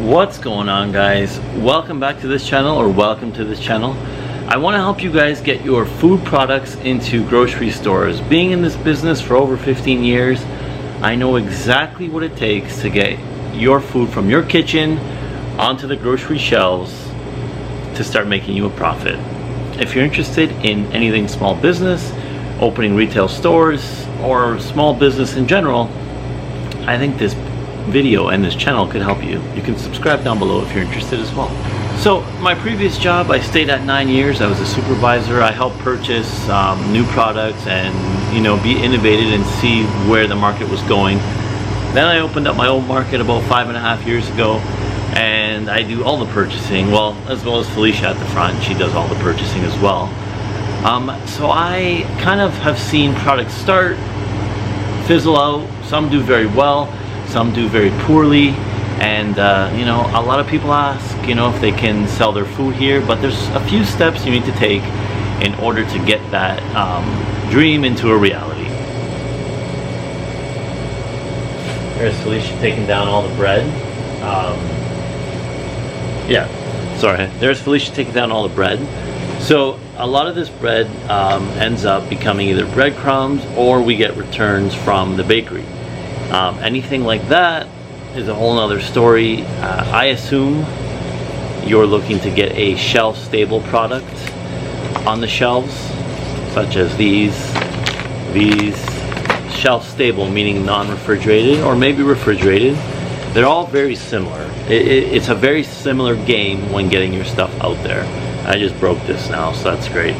What's going on, guys? Welcome back to this channel, or welcome to this channel. I want to help you guys get your food products into grocery stores. Being in this business for over 15 years, I know exactly what it takes to get your food from your kitchen onto the grocery shelves to start making you a profit. If you're interested in anything small business, opening retail stores, or small business in general, I think this video and this channel could help you. You can subscribe down below if you're interested as well. So my previous job, I stayed at 9 years. I was a supervisor. I helped purchase new products and be innovative and see where the market was going. Then I opened up my own market about 5.5 years ago, and I do all the purchasing, as well as Felicia at the front. She does all the purchasing as well. So I kind of have seen products start, fizzle out. Some do very well, some do very poorly, and a lot of people ask if they can sell their food here, but there's a few steps you need to take in order to get that dream into a reality. There's Felicia taking down all the bread. There's Felicia taking down all the bread. So a lot of this bread ends up becoming either breadcrumbs, or we get returns from the bakery. Anything like that is a whole nother story. I assume you're looking to get a shelf-stable product on the shelves, such as these shelf-stable, meaning non-refrigerated or maybe refrigerated. They're all very similar. It's a very similar game when getting your stuff out there. I just broke this now, so that's great.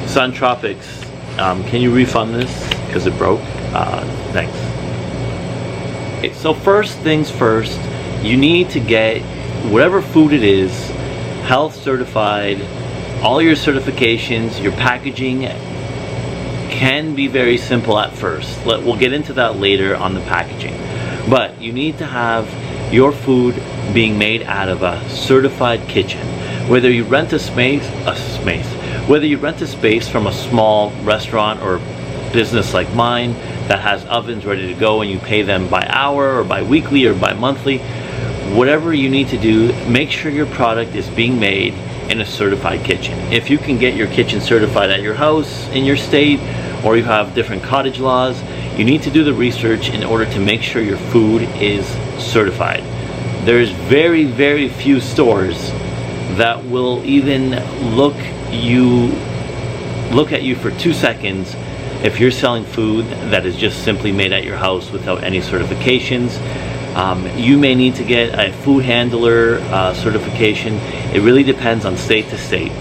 Sun Tropics, can you refund this because it broke? Thanks. Okay, so first things first, you need to get whatever food it is health certified. All your certifications, your packaging can be very simple at first. We'll get into that later on the packaging, but you need to have your food being made out of a certified kitchen. Whether you rent a space from a small restaurant or business like mine that has ovens ready to go and you pay them by hour or by weekly or by monthly, whatever you need to do, make sure your product is being made in a certified kitchen. If you can get your kitchen certified at your house, in your state, or you have different cottage laws, you need to do the research in order to make sure your food is certified. There's very, very few stores that will even look at you for 2 seconds if you're selling food that is just simply made at your house without any certifications. You may need to get a food handler certification. It really depends on state to state.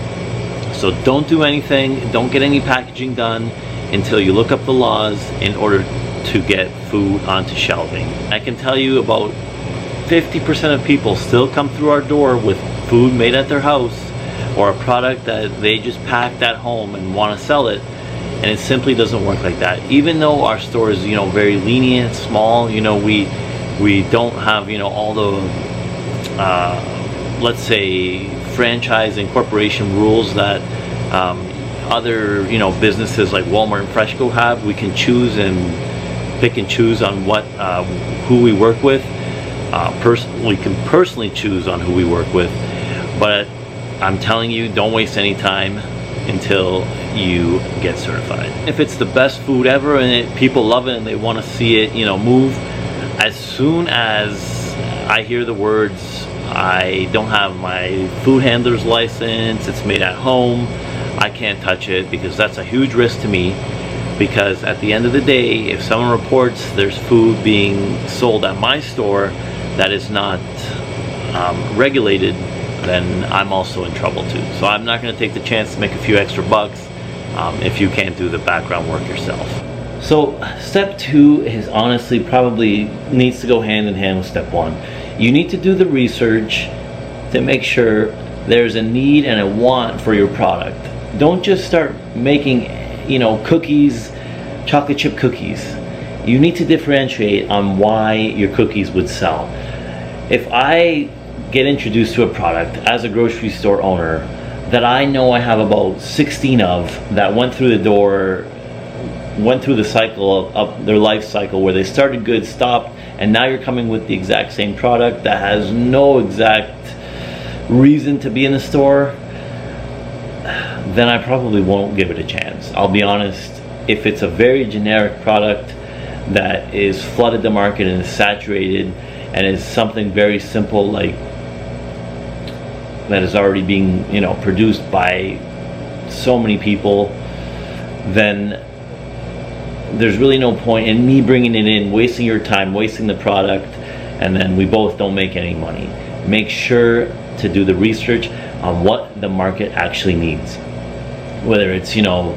So don't do anything, don't get any packaging done until you look up the laws in order to get food onto shelving. I can tell you about 50% of people still come through our door with food made at their house, or a product that they just packed at home and want to sell it, and it simply doesn't work like that. Even though our store is very lenient, small, we don't have all the let's say franchise and corporation rules that other businesses like Walmart and Freshco have. We can choose and pick and choose on who we work with. We can personally choose on who we work with, but I'm telling you, don't waste any time until you get certified. If it's the best food ever and people love it and they want to see it move, as soon as I hear the words, I don't have my food handler's license, it's made at home, I can't touch it, because that's a huge risk to me. Because at the end of the day, if someone reports there's food being sold at my store that is not regulated, then I'm also in trouble too. So I'm not going to take the chance to make a few extra bucks if you can't do the background work yourself. So step 2 is honestly probably needs to go hand in hand with step 1. You need to do the research to make sure there's a need and a want for your product. Don't just start making cookies, chocolate chip cookies. You need to differentiate on why your cookies would sell. If I get introduced to a product as a grocery store owner that I know I have about 16 of that went through the door, went through the cycle of their life cycle, where they started good, stopped, and now you're coming with the exact same product that has no exact reason to be in the store, then I probably won't give it a chance. I'll be honest. If it's a very generic product that is flooded the market and is saturated and is something very simple, like that is already being, you know, produced by so many people, then there's really no point in me bringing it in, wasting your time, wasting the product, and then we both don't make any money. Make sure to do the research on what the market actually needs, whether it's, you know,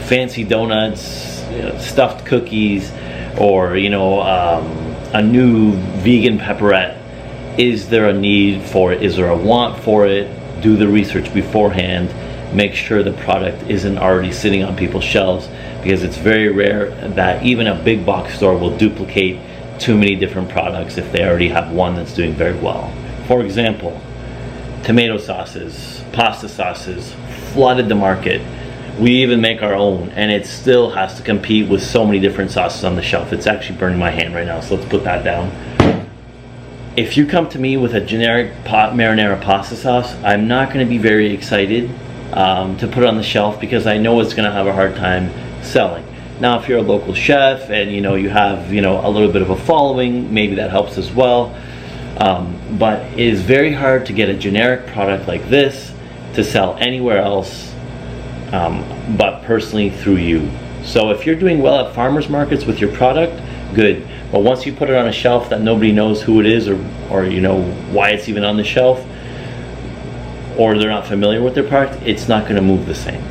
fancy donuts, you know, stuffed cookies, or, you know, a new vegan pepperette. Is there a need for it? Is there a want for it? Do the research beforehand. Make sure the product isn't already sitting on people's shelves, because it's very rare that even a big box store will duplicate too many different products if they already have one that's doing very well. For example, tomato sauces, pasta sauces flooded the market. We even make our own, and it still has to compete with so many different sauces on the shelf. It's actually burning my hand right now, so let's put that down. If you come to me with a generic marinara pasta sauce, I'm not going to be very excited to put it on the shelf, because I know it's going to have a hard time selling. Now, if you're a local chef and, you know, you have, you know, a little bit of a following, maybe that helps as well. But it is very hard to get a generic product like this to sell anywhere else, but personally through you. So if you're doing well at farmers markets with your product, good. But once you put it on a shelf that nobody knows who it is, or you know why it's even on the shelf, or they're not familiar with their product, it's not going to move the same.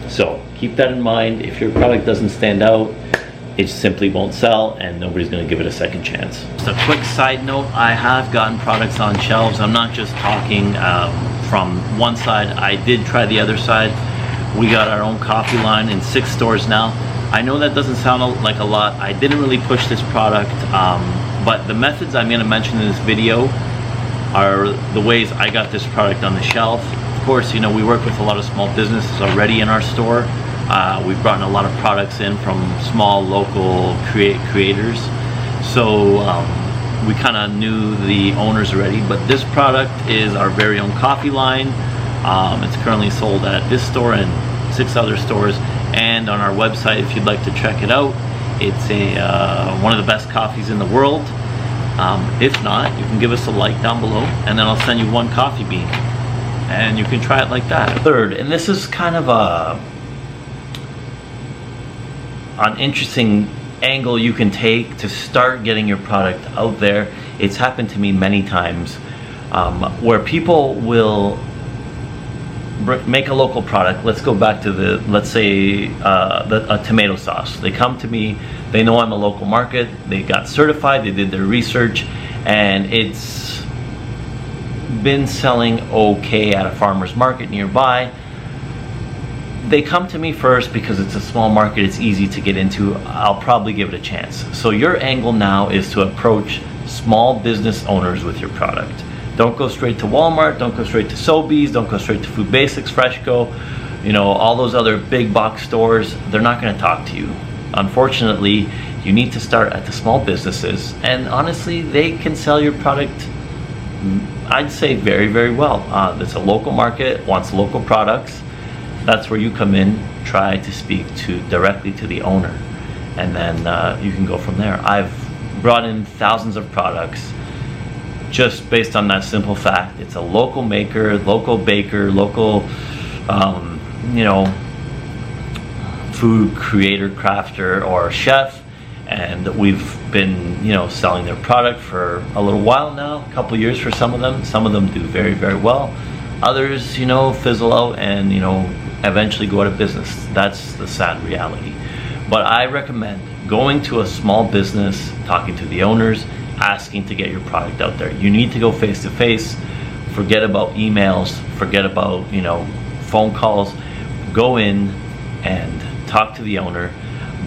So keep that in mind. If your product doesn't stand out, it simply won't sell, and nobody's going to give it a second chance. Just a quick side note, I have gotten products on shelves. I'm not just talking from one side. I did try the other side. We got our own coffee line in 6 stores now. I know that doesn't sound like a lot. I didn't really push this product, but the methods I'm going to mention in this video are the ways I got this product on the shelf. Of course, you know, we work with a lot of small businesses already in our store. We've brought in a lot of products in from small local creators, so we kind of knew the owners already. But this product is our very own coffee line. It's currently sold at this store and 6 other stores, and on our website if you'd like to check it out. It's one of the best coffees in the world. If not, you can give us a like down below, and then I'll send you 1 coffee bean and you can try it like that. Third, and this is kind of an interesting angle you can take to start getting your product out there. It's happened to me many times, where people will make a local product. Let's go back to let's say a tomato sauce. They come to me, they know I'm a local market, they got certified, they did their research, and it's been selling okay at a farmer's market nearby. They come to me first because it's a small market, it's easy to get into, I'll probably give it a chance. So your angle now is to approach small business owners with your product. Don't go straight to Walmart, don't go straight to Sobeys, don't go straight to Food Basics, Freshco, you know, all those other big box stores. They're not going to talk to you. Unfortunately, you need to start at the small businesses, and honestly, they can sell your product, I'd say, very, very well. It's a local market, wants local products. That's where you come in, try to speak directly to the owner, and then you can go from there. I've brought in thousands of products just based on that simple fact. It's a local maker, local baker, local, you know, food creator, crafter, or chef, and we've been, you know, selling their product for a little while now, a couple years for some of them. Some of them do very, very well. Others, you know, fizzle out and, you know, eventually go out of business. That's the sad reality. But I recommend going to a small business, talking to the owners, asking to get your product out there. You need to go face to face. Forget about emails, forget about, you know, phone calls. Go in and talk to the owner,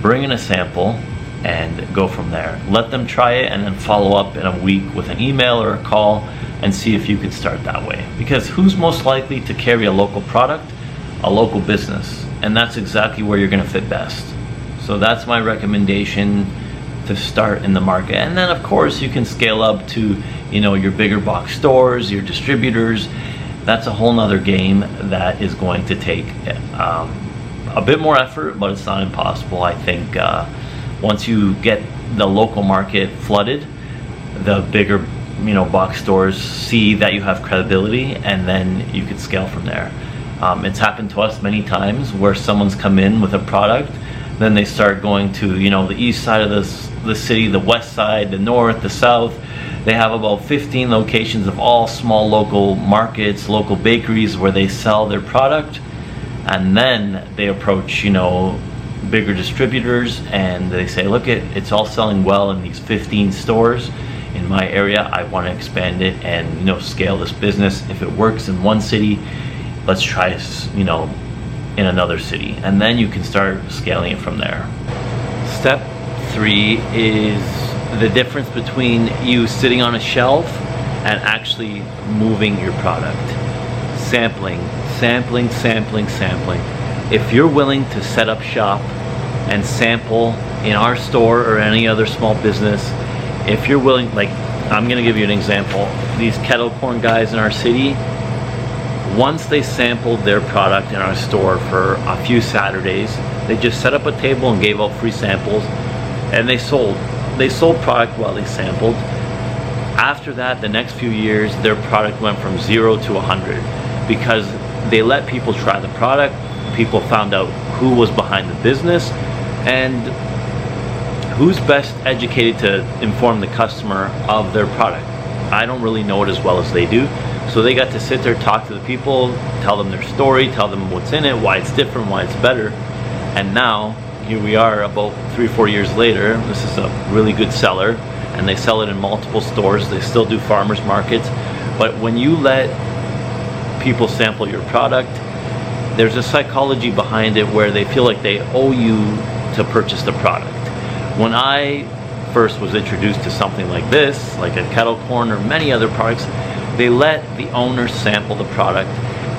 bring in a sample, and go from there. Let them try it, and then follow up in a week with an email or a call and see if you could start that way. Because who's most likely to carry a local product? A local business. And that's exactly where you're going to fit best. So that's my recommendation to start in the market. And then of course you can scale up to, you know, your bigger box stores, your distributors. That's a whole nother game that is going to take a bit more effort, but it's not impossible. I think once you get the local market flooded, the bigger, you know, box stores see that you have credibility, and then you could scale from there. It's happened to us many times where someone's come in with a product, then they start going to, you know, the east side of the city, the west side, the north, the south. They have about 15 locations of all small local markets, local bakeries where they sell their product, and then they approach, you know, bigger distributors and they say, look, it's all selling well in these 15 stores in my area. I want to expand it and, you know, scale this business. If it works in one city, let's try it, you know, in another city, and then you can start scaling it from there. Step 3 is the difference between you sitting on a shelf and actually moving your product. Sampling. If you're willing to set up shop and sample in our store or any other small business, if you're willing, like, I'm gonna give you an example. These kettle corn guys in our city, once they sampled their product in our store for a few Saturdays, they just set up a table and gave out free samples, and they sold product while they sampled. After that, the next few years, their product went from 0 to 100 because they let people try the product. People found out who was behind the business and who's best educated to inform the customer of their product. I don't really know it as well as they do. So they got to sit there, talk to the people, tell them their story, tell them what's in it, why it's different, why it's better. And now, here we are about 3-4 years later. This is a really good seller, and they sell it in multiple stores. They still do farmers markets. But when you let people sample your product, there's a psychology behind it where they feel like they owe you to purchase the product. When I first was introduced to something like this, like a kettle corn or many other products, they let the owner sample the product,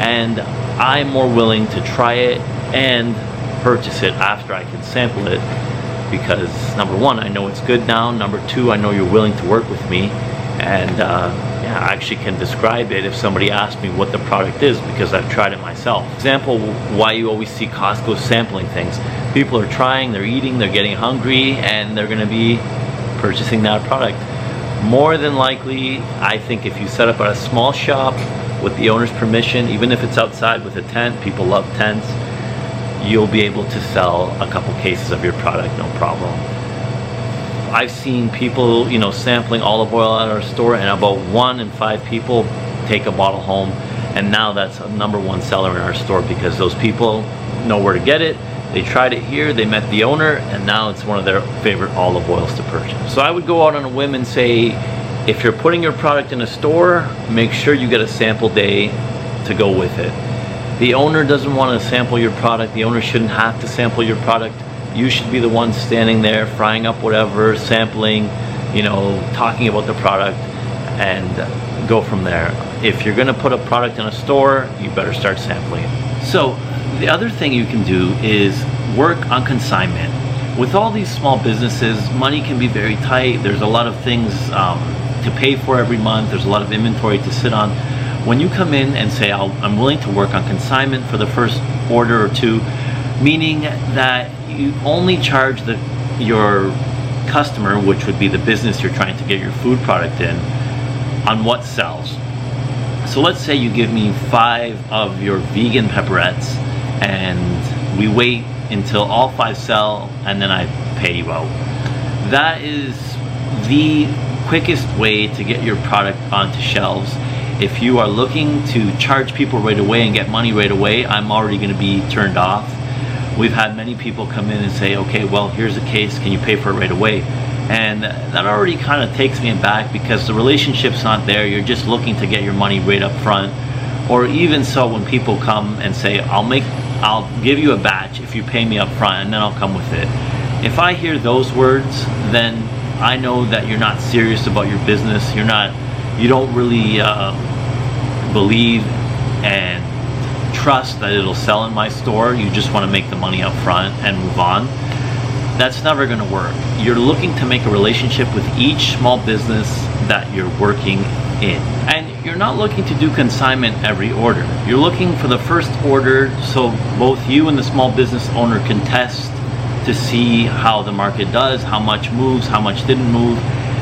and I'm more willing to try it and purchase it after I can sample it, because number one, I know it's good now. Number two, I know you're willing to work with me, and yeah, I actually can describe it if somebody asks me what the product is, because I've tried it myself. Example, why you always see Costco sampling things. People are trying, they're eating, they're getting hungry, and they're gonna be purchasing that product. More than likely, I think if you set up at a small shop with the owner's permission, even if it's outside with a tent, people love tents, you'll be able to sell a couple cases of your product, no problem. I've seen people, you know, sampling olive oil at our store, and about 1 in 5 people take a bottle home, and now that's a #1 seller in our store because those people know where to get it. They tried it here, they met the owner, and now it's one of their favorite olive oils to purchase. So I would go out on a whim and say, if you're putting your product in a store, make sure you get a sample day to go with it. The owner doesn't want to sample your product. The owner shouldn't have to sample your product. You should be the one standing there, frying up whatever, sampling, you know, talking about the product, and go from there. If you're gonna put a product in a store, you better start sampling it. So, the other thing you can do is work on consignment. With all these small businesses, money can be very tight. There's a lot of things to pay for every month. There's a lot of inventory to sit on. When you come in and say, I'm willing to work on consignment for the first order or two, meaning that you only charge your customer, which would be the business you're trying to get your food product in, on what sells. So let's say you give me 5 of your vegan pepperettes, and we wait until all 5 sell, and then I pay you out. That is the quickest way to get your product onto shelves. If you are looking to charge people right away and get money right away, I'm already going to be turned off. We've had many people come in and say, okay, well, here's a case, can you pay for it right away? And that already kind of takes me back, because the relationship's not there. You're just looking to get your money right up front. Or even so, when people come and say, I'll give you a batch if you pay me up front, and then I'll come with it. If I hear those words, then I know that you're not serious about your business. You don't really believe and trust that it'll sell in my store. You just want to make the money up front and move on. That's never going to work. You're looking to make a relationship with each small business that you're working in. And you're not looking to do consignment every order. You're looking for the first order so both you and the small business owner can test to see how the market does, how much moves, how much didn't move.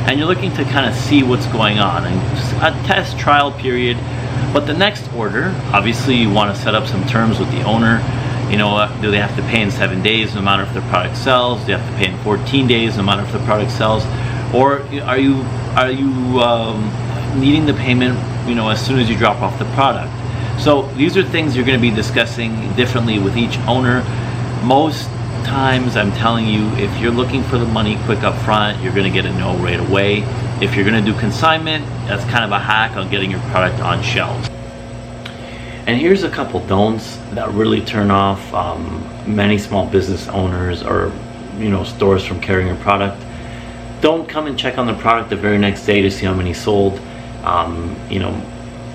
And you're looking to kind of see what's going on and a test trial period. But the next order, obviously you want to set up some terms with the owner. You know, do they have to pay in 7 days no matter if their product sells? Do they have to pay in 14 days no matter if the product sells? Or are you needing the payment, you know, as soon as you drop off the product? So these are things you're going to be discussing differently with each owner. Most times, I'm telling you, if you're looking for the money quick up front, you're going to get a no right away. If you're going to do consignment, that's kind of a hack on getting your product on shelves. And here's a couple don'ts that really turn off many small business owners or, you know, stores from carrying your product. Don't come and check on the product the very next day to see how many sold. You know,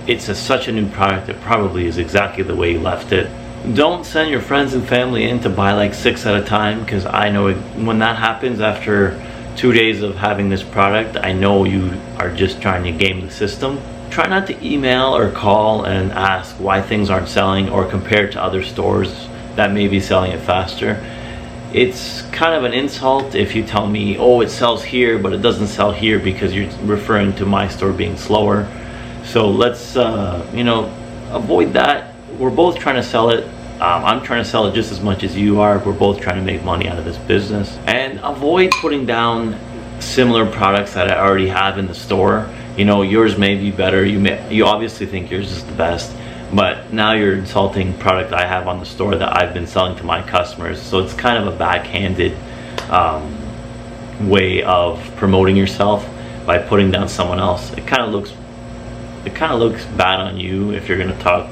it's such a new product, it probably is exactly the way you left it. Don't send your friends and family in to buy like 6 at a time, because I know when that happens after 2 days of having this product, I know you are just trying to game the system. Try not to email or call and ask why things aren't selling or compare to other stores that may be selling it faster. It's kind of an insult if you tell me, oh, it sells here but it doesn't sell here, because you're referring to my store being slower. So let's you know, avoid that. We're both trying to sell it. I'm trying to sell it just as much as you are. We're both trying to make money out of this business. And avoid putting down similar products that I already have in the store. You know, yours may be better. You obviously think yours is the best, but now you're insulting product I have on the store that I've been selling to my customers. So it's kind of a backhanded way of promoting yourself by putting down someone else. It kind of looks bad on you if you're going to talk,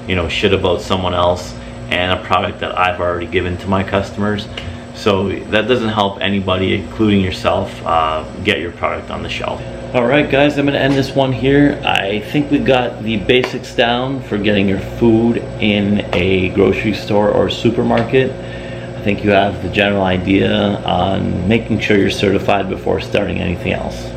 you know, shit about someone else and a product that I've already given to my customers. So that doesn't help anybody, including yourself, get your product on the shelf. All right, guys, I'm gonna end this one here. I think we got the basics down for getting your food in a grocery store or supermarket. I think you have the general idea on making sure you're certified before starting anything else.